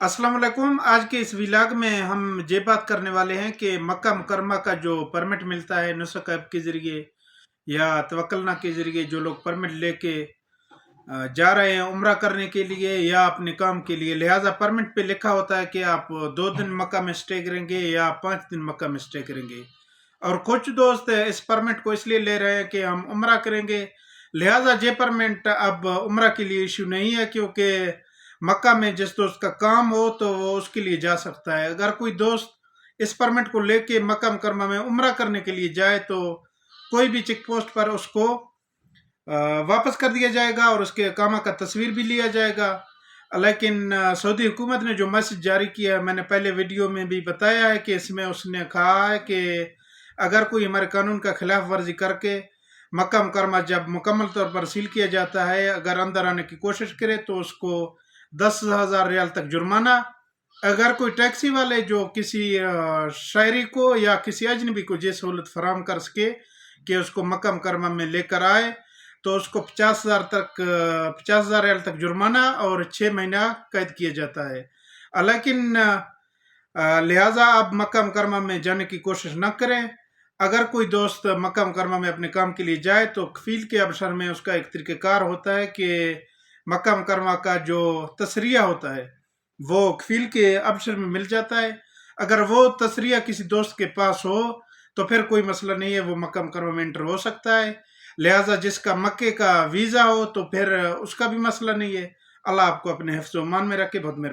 अस्सलाम वालेकुम। आज के इस व्लॉग में हम ये बात करने वाले हैं कि मक्का मुकरमा का जो परमिट मिलता है नुस्ख ऐप के ज़रिए या तवक्कलना के ज़रिए, जो लोग परमिट लेके जा रहे हैं उम्रा करने के लिए या अपने काम के लिए। लिहाजा परमिट पे लिखा होता है कि आप 2 दिन मक्का में स्टे करेंगे या 5 दिन मक्का में स्टे करेंगे। और कुछ दोस्त इस परमिट को इसलिए ले रहे हैं कि हम उम्रा करेंगे, लिहाजा ये परमिट अब उम्रा के लिए इशू नहीं है, क्योंकि मक्का में जिस दोस्त का काम हो तो वो उसके लिए जा सकता है। अगर कोई दोस्त इस परमिट को लेके मक्का मुकरमा में उम्रा करने के लिए जाए तो कोई भी चेक पोस्ट पर उसको वापस कर दिया जाएगा और उसके अकामा का तस्वीर भी लिया जाएगा। लेकिन सऊदी हुकूमत ने जो मैसेज जारी किया है, मैंने पहले वीडियो में भी बताया है कि इसमें उसने कहा है कि अगर कोई हमारे कानून का खिलाफ वर्जी करके मक्का मुकरमा जब मुकम्मल तौर पर सील किया जाता है, अगर अंदर आने की कोशिश करे तो उसको 10,000 रियाल तक जुर्माना। अगर कोई टैक्सी वाले जो किसी शहरी को या किसी अजनबी को ये सहूलत फराम कर सके कि उसको मक्का मुकरमा में लेकर आए, तो उसको 50,000 रियाल तक जुर्माना और 6 महीना कैद किया जाता है। लेकिन लिहाजा आप मक्का मुकरमा में जाने की कोशिश न करें। अगर कोई दोस्त मक्का मुकरमा में अपने काम के लिए जाए तो कफील के अवसर में उसका एक तरीक़ेकार होता है कि मक्का मुकरमा का जो तसरिया होता है वो कफील के अवसर में मिल जाता है। अगर वो तसरिया किसी दोस्त के पास हो तो फिर कोई मसला नहीं है, वो मक्का मुकरमा में एंटर हो सकता है। लिहाजा जिसका मक्के का वीज़ा हो तो फिर उसका भी मसला नहीं है। अल्लाह आपको अपने हिफ्ज़-ओ-मान में रखे। बहुत मेहरबानी।